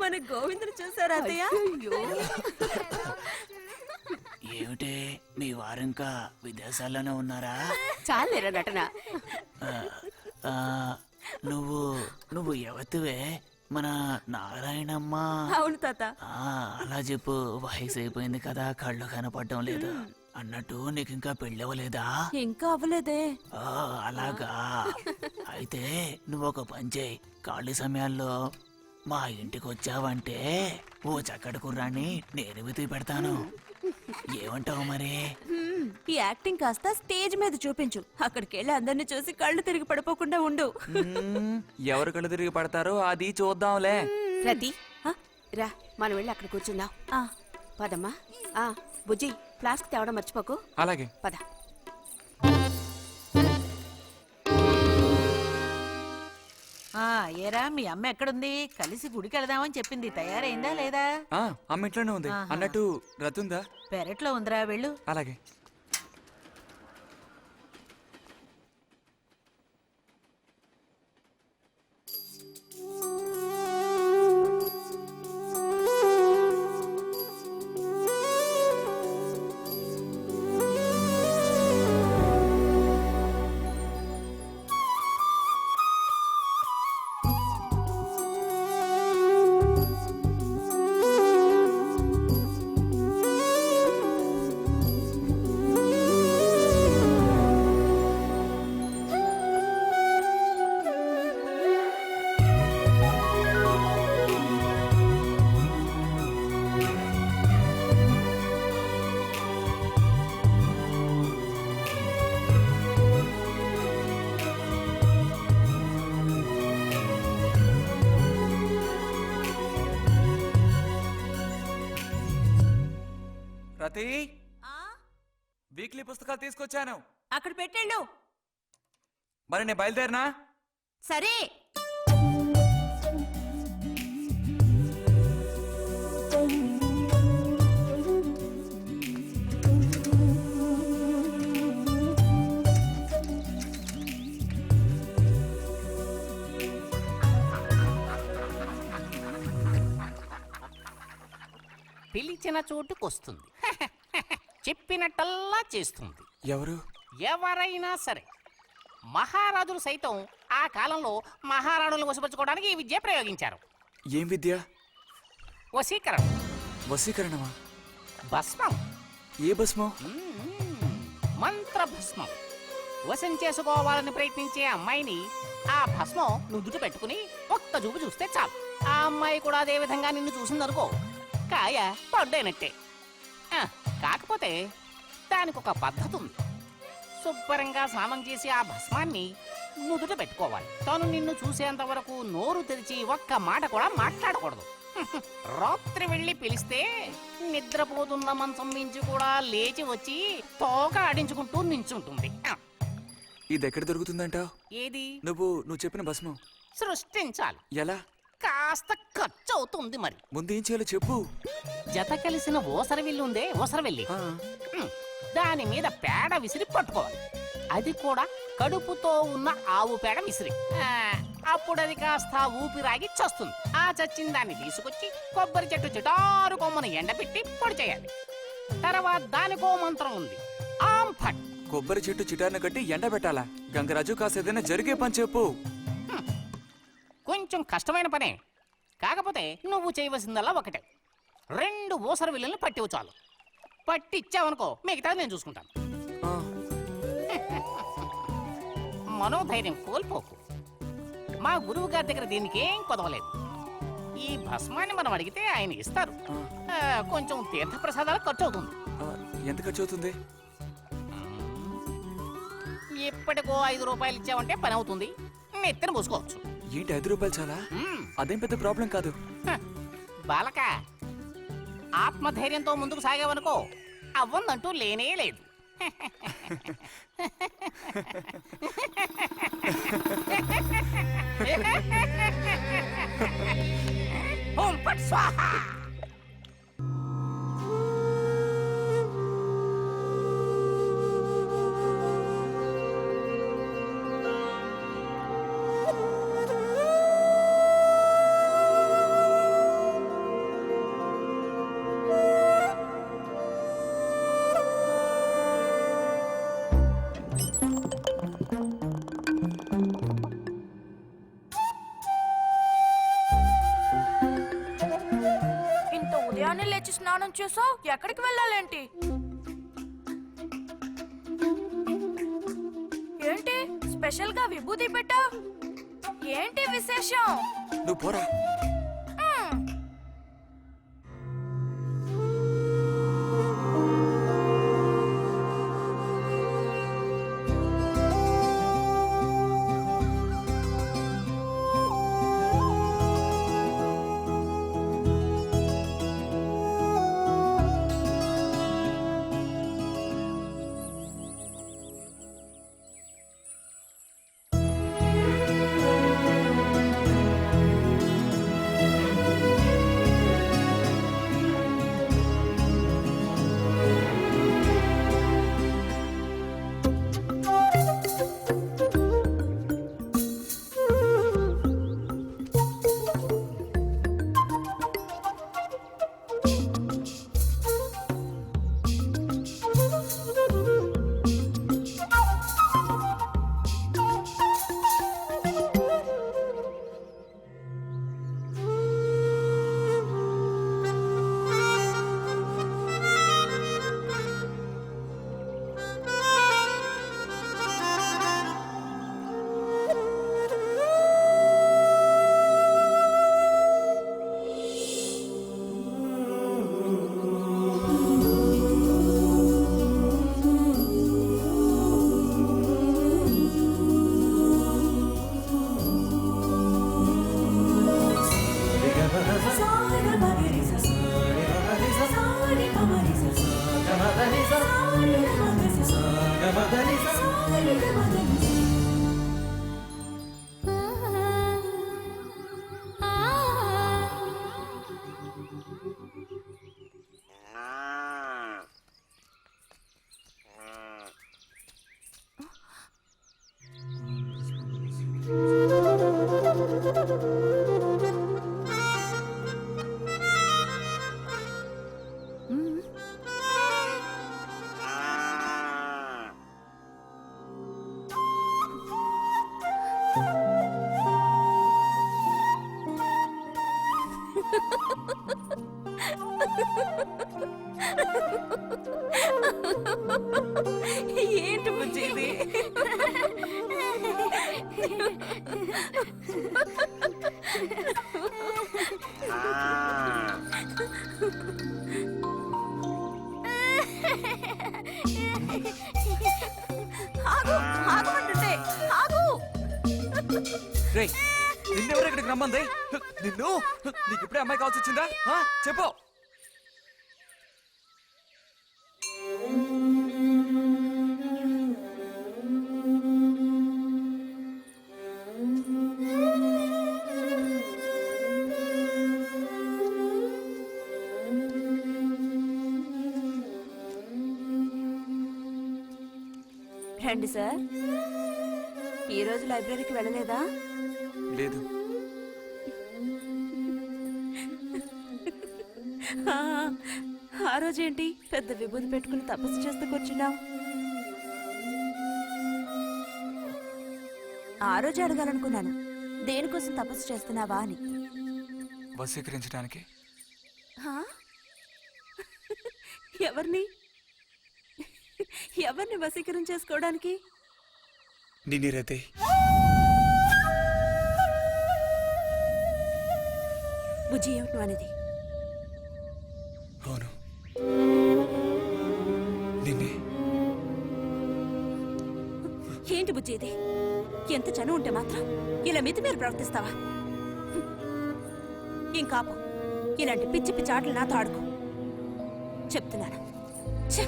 మన గోవిందుని చూసారా అత్తయ్య? ఏమిటి మీ వారింకా విదేశాల్లోనే ఉన్నారా? చాలేరా నటన. ఆ, నువ్వు నువ్వు ఎవతివే? మన నారాయణమ్మ. అవును తాత. అలా చెప్పు. వయసు అయిపోయింది కదా, కళ్ళు కనపడటం లేదు. అన్నట్టు నీకు ఇంకా పెళ్ళవలేదా? ఇంకా అవ్వలేదే. అలాగా. అయితే నువ్వు ఒక పని చేయి. ఖాళీ సమయాల్లో మా ఇంటికి వచ్చావంటే ఓ చక్కటి కుర్రాన్ని నేను వెతికి పెడతాను. ఏమంటావు మరి? ఈ యాక్టింగ్ కాస్త స్టేజ్ మీద చూపించు. అక్కడికి వెళ్ళి అందరిని చూసి కళ్ళు తిరిగి పడిపోకుండా ఉండు. ఎవరు కళ్ళు తిరిగి పడతారో అది చూద్దాంలే. రతి రా, మనం వెళ్ళి అక్కడ కూర్చుందాం. పదమ్మా. బుజ్జి, ఫ్లాస్క్ తేవడం మర్చిపోకు. అలాగే. పద. ఏరా మీ అమ్మ ఎక్కడుంది? కలిసి గుడికి వెళదామని చెప్పింది. తయారైందా లేదా? అమ్మ ఇంట్లోనే ఉంది. అన్నట్టు రతుందా? పెరట్లో ఉందిరా, వెళ్ళు. అలాగే. రతి, వీక్లీ పుస్తకాలు తీసుకొచ్చాను. అక్కడ పెట్టండు. మరి నేను బయలుదేరినా? సరే. పిలిచిన చోటుకొస్తుంది. చెప్పినట్టల్లా చేస్తుంది. ఎవరు? ఎవరైనా సరే. మహారాజులు సైతం ఆ కాలంలో మహారాణులను వశపరచుకోవడానికి ఈ విద్య ప్రయోగించారు. ఏం విద్య? వశీకరణం. వశీకరణమా? భస్మం. ఏ భస్మం? మంత్ర భస్మం. వశం చేసుకోవాలని ప్రయత్నించే అమ్మాయిని ఆ భస్మం నుదుట పెట్టుకుని ఒక్క చూపు చూస్తే చాలు. ఆ అమ్మాయి కూడా అదే విధంగా నిన్ను చూసిందనుకో, కాయ పడ్డైనట్టే. కాకపోతే దానికి ఒక పద్ధతి ఉంది. శుభ్రంగా స్నానం చేసి ఆ భస్మాన్ని నుదుట పెట్టుకోవాలి. తను నిన్ను చూసేంత వరకు నోరు తెరిచి ఒక్క మాట కూడా మాట్లాడకూడదు. రాత్రి వెళ్ళి పిలిస్తే నిద్రపోతున్న మంచం మించి కూడా లేచి వచ్చి తోక ఆడించుకుంటూ నించుంటుంది. ఇది ఎక్కడ దొరుకుతుందంటావు? ఏది? నువ్వు చెప్పిన భస్మం సృష్టించాలి. ఎలా? కాస్త ఖర్చు అవుతుంది. మరి ముందు ఏం చేయాలో చెప్పు. జత కలిసిన ఓసరవిల్లు ఉందే, ఓసరవెల్లి, దాని మీద పేడ విసిరి పట్టుకోవాలి. అది కూడా కడుపుతో ఉన్న ఆవు పేడ విసిరి. అప్పుడు అది కాస్త ఊపిరాగి చస్తుంది. ఆ చచ్చిన దాన్ని తీసుకొచ్చి కొబ్బరి చెట్టు చిటారు కొమ్మను ఎండబెట్టి పొడి చేయాలి. తర్వాత దానికో మంత్రం ఉంది, ఆం ఫట్. కొబ్బరి చెట్టు చిటాన్ని కట్టి ఎండబెట్టాలా? గంగరాజు కాసేదైనా జరిగే పని చెప్పు. కొంచెం కష్టమైన పనే. కాకపోతే నువ్వు చేయవలసిందల్లా ఒకటే, 2 ఊసర విల్లుల్ని పట్టివు చాలు. పట్టిచ్చావనుకో, మిగతా నేను చూసుకుంటాను. మనోధైర్యం కోల్పోకు. మా గురువు గారి దగ్గర దీనికి ఏం కొదవలేదు. ఈ భస్మాన్ని మనం అడిగితే ఆయన ఇస్తారు. కొంచెం తీర్థప్రసాదాలు ఖర్చు అవుతుంది. ఎంత ఖర్చు అవుతుంది? ఇప్పటికో 5 రూపాయలు ఇచ్చావంటే పని అవుతుంది. నెత్తిన మూసుకోవచ్చు. ఏంటి 5 రూపాయలు చాలా? అదేం పెద్ద ప్రాబ్లం కాదు. బాలక, ఆత్మధైర్యంతో ముందుకు సాగావనుకో, అవ్వందంటూ లేనే లేదు. ఓం పట్ స్వాహా. ఉదయాన్నే లేచి స్నానం చేసావు, ఎక్కడికి వెళ్ళాలేంటి? ఏంటి స్పెషల్ గా విభూతి పెట్టావు? ఏంటి విశేషం? నువ్వు పోరా. ఏంటి బుజ్జి ఇది? ఆగు, ఆగమంటుంటే, ఆగు. రేయ్, నిన్నెవరు ఇక్కడికి రమ్మంది? నిన్ను నీకు ఇప్పుడే అమ్మాయి కావాల్సి వచ్చిందా? చెప్పు. రండి సార్. ఈ రోజు లైబ్రరీకి వెళ్ళలేదా? లేదు. ఆ రోజేంటి పెద్ద విభూతి పెట్టుకుని తపస్సు చేస్తూ కూర్చున్నావు? ఆ రోజు అడగాలనుకున్నాను, దేనికోసం తపస్సు చేస్తున్నావా అని. వశీకరించడానికి. ఎవరిని ఎవరిని వశీకరణ చేసుకోవడానికి? నిన్ను రతే. బుజ్జి ఏమిటి అనేది? అవును, నిన్నే. ఏంటి బుజ్జి ఇది? ఎంత చనువు ఉంటే మాత్రం ఇలా మితిమీరి ప్రవర్తిస్తావా? ఇంకాపు, ఇలాంటి పిచ్చి పిచ్చి ఆటలు నాతో ఆడుకో చెప్తున్నాను. ఛే!